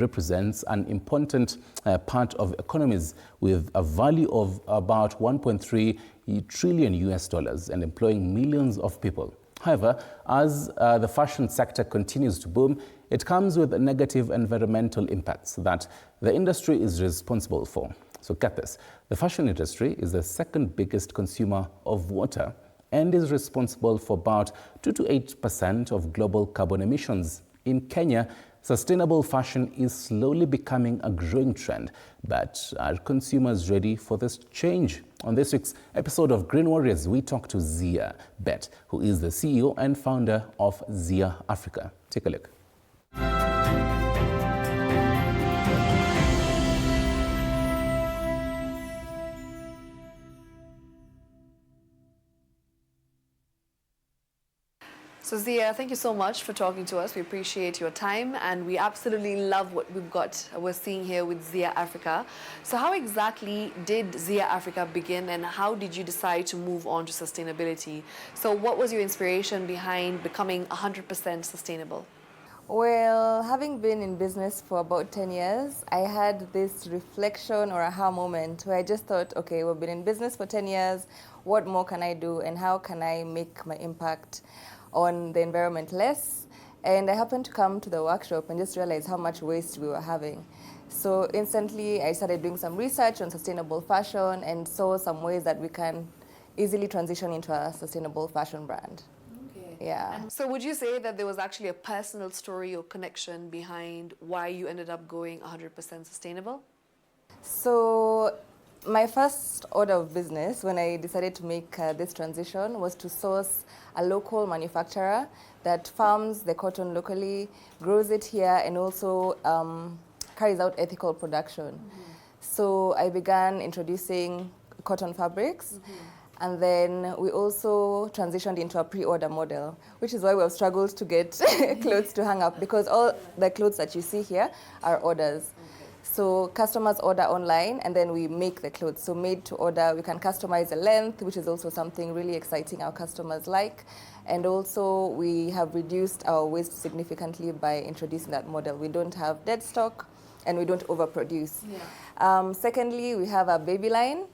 represents an important part of economies with a value of about 1.3 trillion US dollars and employing millions of people. However, as the fashion sector continues to boom, it comes with negative environmental impacts that the industry is responsible for. So get this, the fashion industry is the second biggest consumer of water and is responsible for about 2 to 8% of global carbon emissions. In Kenya, sustainable fashion is slowly becoming a growing trend, but are consumers ready for this change? On this week's episode of Green Warriors, we talk to Zia Bett, who is the CEO and founder of Zia Africa. Take a look. So Zia, thank you so much for talking to us. We appreciate your time and we absolutely love what we're seeing here with Zia Africa. So how exactly did Zia Africa begin and how did you decide to move on to sustainability? So what was your inspiration behind becoming 100% sustainable? Well, having been in business for about 10 years, I had this reflection or aha moment where I just thought, okay, we've been in business for 10 years, what more can I do and how can I make my impact on the environment less? And I happened to come to the workshop and just realize how much waste we were having. So instantly I started doing some research on sustainable fashion and saw some ways that we can easily transition into a sustainable fashion brand. Okay. Yeah. And so would you say that there was actually a personal story or connection behind why you ended up going 100% sustainable? So my first order of business when I decided to make this transition was to source a local manufacturer that farms the cotton locally, grows it here, and also carries out ethical production. So I began introducing cotton fabrics, and then we also transitioned into a pre-order model, which is why we have struggled to get clothes to hang up, because all the clothes that you see here are orders. So customers order online and then we make the clothes. So made to order, we can customize the length, which is also something really exciting our customers like. And also we have reduced our waste significantly by introducing that model. We don't have dead stock and we don't overproduce. Yeah. Secondly, we have a baby line,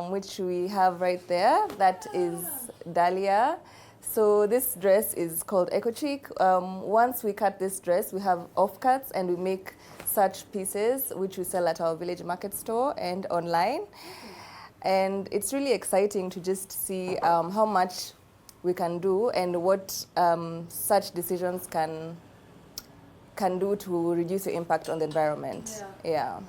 which we have right there. That is Dahlia. So this dress is called Eco Chic. Once we cut this dress, we have offcuts and we make such pieces which we sell at our village market store and online. And it's really exciting to just see how much we can do and what such decisions can do to reduce the impact on the environment. Yeah.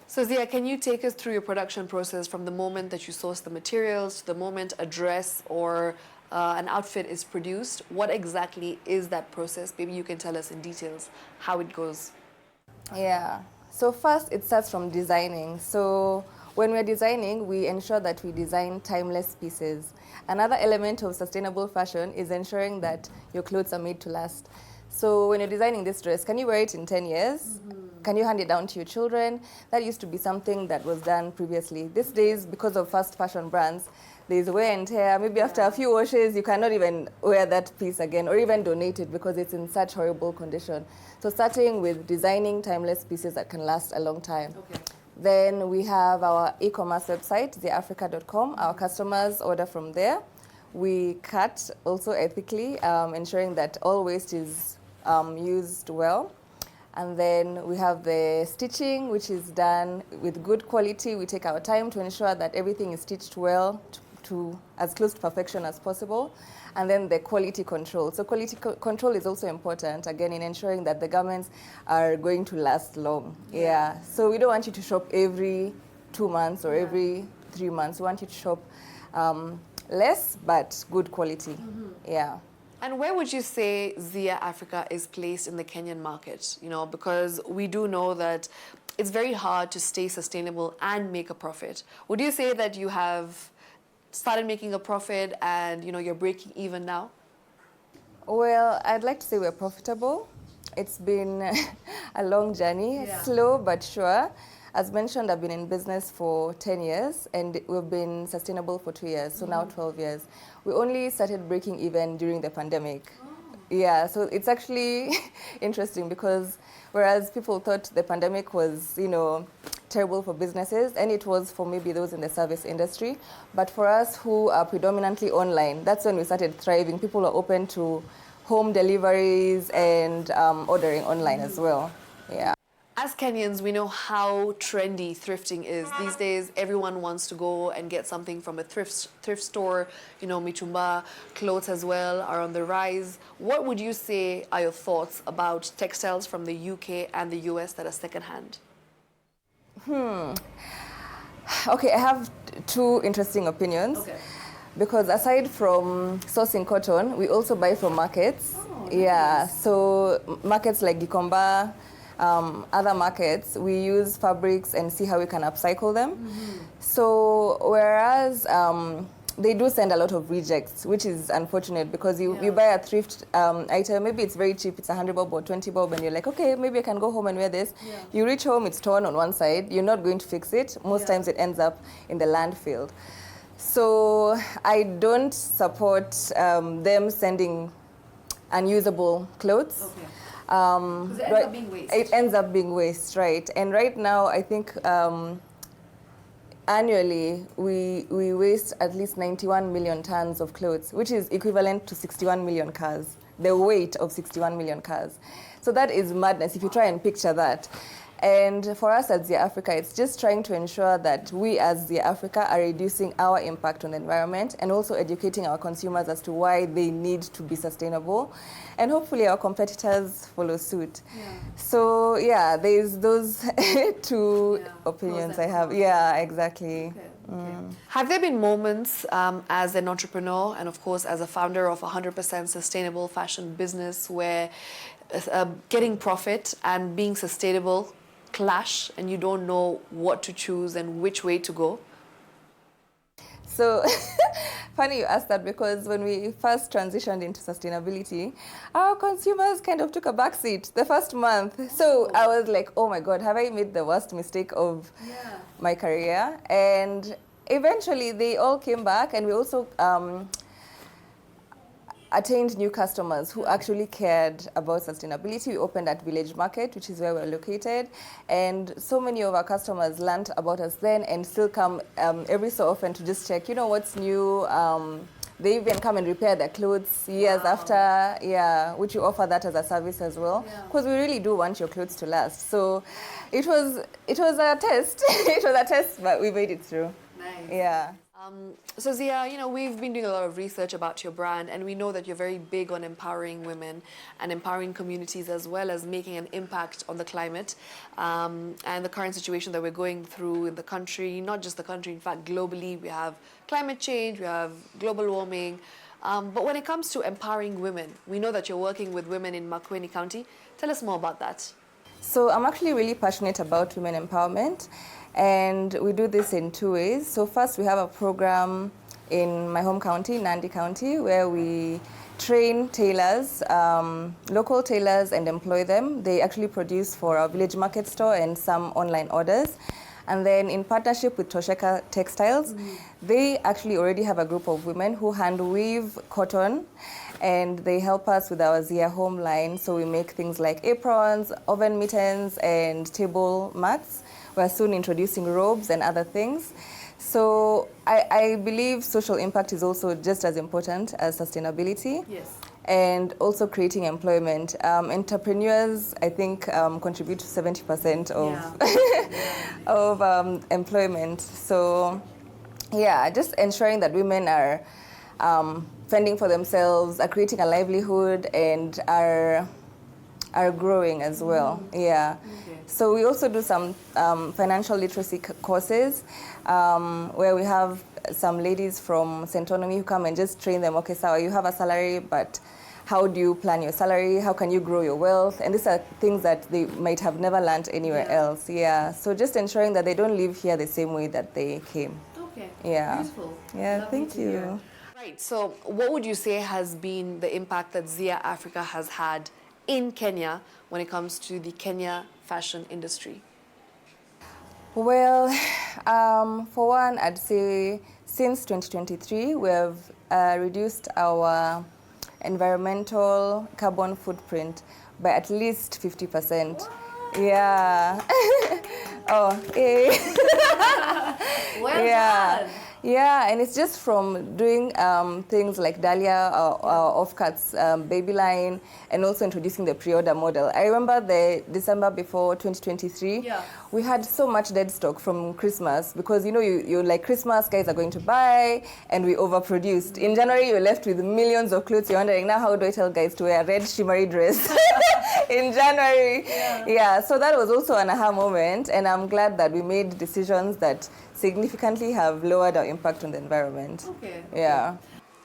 So Zia, can you take us through your production process from the moment that you source the materials to the moment a dress or an outfit is produced? What exactly is that process? Maybe you can tell us in details how it goes. Yeah. So first it starts from designing. So when we're designing, we ensure that we design timeless pieces. Another element of sustainable fashion is ensuring that your clothes are made to last. So when you're designing this dress, can you wear it in 10 years? Can you hand it down to your children? That used to be something that was done previously. These days, because of fast fashion brands, there's wear and tear. Maybe after a few washes, you cannot even wear that piece again or even donate it because it's in such horrible condition. So starting with designing timeless pieces that can last a long time. Okay. Then we have our e-commerce website, theafrica.com. Our customers order from there. We cut also ethically, ensuring that all waste is used well. And then we have the stitching, which is done with good quality. We take our time to ensure that everything is stitched well to as close to perfection as possible. And then the quality control. So quality control is also important, again, in ensuring that the garments are going to last long. Yeah. So we don't want you to shop every 2 months or every 3 months. We want you to shop less, but good quality. Yeah. And where would you say Zia Africa is placed in the Kenyan market? You know, because we do know that it's very hard to stay sustainable and make a profit. Would you say that you have started making a profit and, you know, you're breaking even now? Well, I'd like to say we're profitable. It's been a long journey, slow but sure. As mentioned, I've been in business for 10 years and we've been sustainable for 2 years, so now 12 years. We only started breaking even during the pandemic. Yeah, so it's actually interesting because whereas people thought the pandemic was, terrible for businesses, and it was for maybe those in the service industry. But for us who are predominantly online, that's when we started thriving. People are open to home deliveries and ordering online as well. Yeah. As Kenyans, we know how trendy thrifting is. These days, everyone wants to go and get something from a thrift store. Mitumba, clothes as well are on the rise. What would you say are your thoughts about textiles from the UK and the US that are secondhand? Okay, I have two interesting opinions. Okay. Because aside from sourcing cotton, we also buy from markets. Oh, yeah, nice. So markets like Gikomba, other markets, we use fabrics and see how we can upcycle them. Mm-hmm. So whereas they do send a lot of rejects, which is unfortunate because you buy a thrift item, maybe it's very cheap, it's 100 bob or 20 bob, and you're like, okay, maybe I can go home and wear this. Yeah. You reach home, it's torn on one side, you're not going to fix it. Most times it ends up in the landfill. So I don't support them sending unusable clothes. Okay. Because it ends up being waste. It ends up being waste, right. And right now, I think annually, we waste at least 91 million tons of clothes, which is equivalent to 61 million cars, the weight of 61 million cars. So that is madness if you try and picture that. And for us at Zia Africa, it's just trying to ensure that we as Zia Africa are reducing our impact on the environment and also educating our consumers as to why they need to be sustainable. And hopefully our competitors follow suit. Yeah. So yeah, there's those two opinions I have. Yeah, exactly. Okay. Okay. Have there been moments as an entrepreneur and of course as a founder of a 100% sustainable fashion business where getting profit and being sustainable clash and you don't know what to choose and which way to go? So funny you asked that because when we first transitioned into sustainability, our consumers kind of took a backseat the first month. So I was like, oh my God, have I made the worst mistake of my career? And eventually they all came back, and we also attained new customers who actually cared about sustainability. We opened at Village Market, which is where we're located, and so many of our customers learned about us then and still come every so often to just check, what's new. They even come and repair their clothes years after, which you offer that as a service as well, because we really do want your clothes to last. So it was a test. It was a test, but we made it through. Nice. Yeah. So Zia, we've been doing a lot of research about your brand, and we know that you're very big on empowering women and empowering communities as well as making an impact on the climate and the current situation that we're going through in the country, not just the country, in fact, globally. We have climate change, we have global warming. But when it comes to empowering women, we know that you're working with women in Makueni County. Tell us more about that. So I'm actually really passionate about women empowerment. And we do this in two ways. So first, we have a program in my home county, Nandi County, where we train tailors, local tailors, and employ them. They actually produce for our Village Market store and some online orders. And then in partnership with Tosheka Textiles, they actually already have a group of women who hand weave cotton, and they help us with our Zia home line. So we make things like aprons, oven mittens, and table mats. We're soon introducing robes and other things. So I believe social impact is also just as important as sustainability. Yes. And also creating employment. Entrepreneurs, I think, contribute to 70% of employment. So yeah, just ensuring that women are fending for themselves, are creating a livelihood, and are growing as well. Yeah. Okay. So we also do some financial literacy courses where we have some ladies from Centonomy who come and just train them. Okay, so you have a salary, but how do you plan your salary? How can you grow your wealth? And these are things that they might have never learned anywhere else. Yeah. So just ensuring that they don't live here the same way that they came. Okay. Yeah. Beautiful. Yeah. Thank you. Right. So what would you say has been the impact that Zia Africa has had in Kenya when it comes to the Kenya fashion industry? Well, for one, I'd say since 2023, we have reduced our environmental carbon footprint by at least 50%. Yeah. Oh, eh. Well Yeah. done. Yeah, and it's just from doing things like Dahlia, off-cuts, baby line, and also introducing the pre-order model. I remember the December before 2023, Yeah. we had so much dead stock from Christmas because, you know, you're like, Christmas, guys are going to buy, and we overproduced. In January, you're left with millions of clothes. You're wondering, now how do I tell guys to wear a red shimmery dress in January? Yeah, so that was also an aha moment, and I'm glad that we made decisions that significantly have lowered our impact on the environment. Okay. Yeah.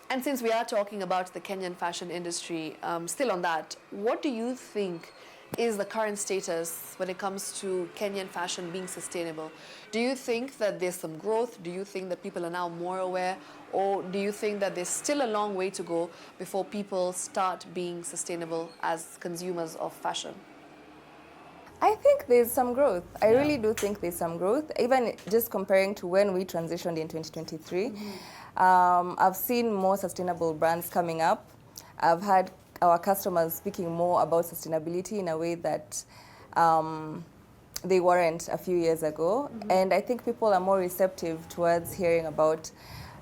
And since we are talking about the Kenyan fashion industry, still on that, what do you think is the current status when it comes to Kenyan fashion being sustainable? Do you think that there's some growth? Do you think that people are now more aware? Or do you think that there's still a long way to go before people start being sustainable as consumers of fashion? I think there's some growth. I really do think there's some growth. Even just comparing to when we transitioned in 2023, I've seen more sustainable brands coming up. I've had our customers speaking more about sustainability in a way that they weren't a few years ago. And I think people are more receptive towards hearing about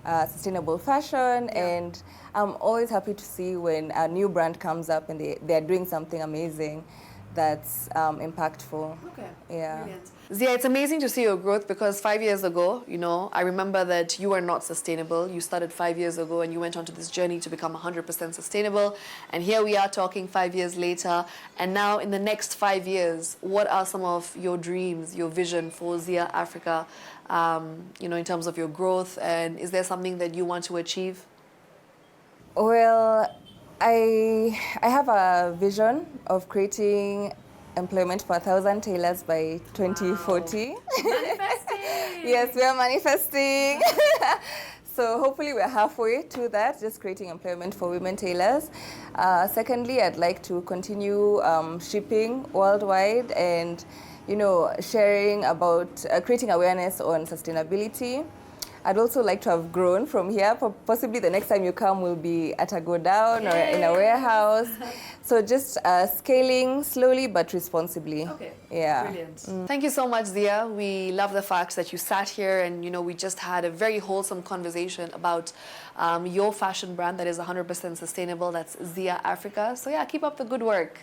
sustainable fashion. And I'm always happy to see when a new brand comes up and they're doing something amazing that's impactful. Okay. Yeah. Brilliant. Zia, it's amazing to see your growth because 5 years ago, you know, I remember that you were not sustainable. You started 5 years ago and you went on to this journey to become 100% sustainable. And here we are talking 5 years later. And now in the next 5 years, what are some of your dreams, your vision for Zia Africa, you know, in terms of your growth? And is there something that you want to achieve? Well, I have a vision of creating employment for 1,000 tailors by 2040. Manifesting! Yes, we are manifesting. So hopefully we're halfway to that, just creating employment for women tailors. Secondly, I'd like to continue shipping worldwide and, you know, sharing about creating awareness on sustainability. I'd also like to have grown from here. Possibly the next time you come will be at a go down or in a warehouse. So just scaling slowly but responsibly. Okay. Yeah. Brilliant. Thank you so much, Zia. We love the fact that you sat here and, you know, we just had a very wholesome conversation about your fashion brand that is 100% sustainable. That's Zia Africa. So yeah, keep up the good work.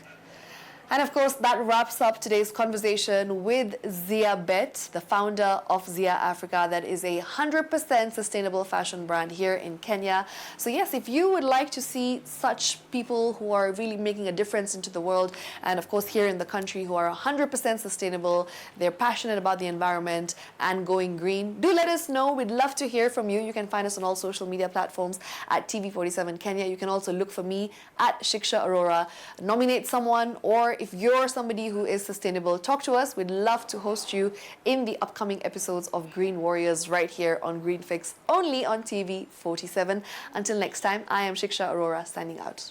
And of course, that wraps up today's conversation with Zia Bett, the founder of Zia Africa, that is a 100% sustainable fashion brand here in Kenya. So yes, if you would like to see such people who are really making a difference into the world, and of course here in the country who are 100% sustainable, they're passionate about the environment and going green, do let us know. We'd love to hear from you. You can find us on all social media platforms at TV47 Kenya. You can also look for me at Shiksha Aurora. Nominate someone, or if you're somebody who is sustainable, talk to us. We'd love to host you in the upcoming episodes of Green Warriors right here on Green Fix, only on TV47. Until next time, I am Shiksha Aurora, signing out.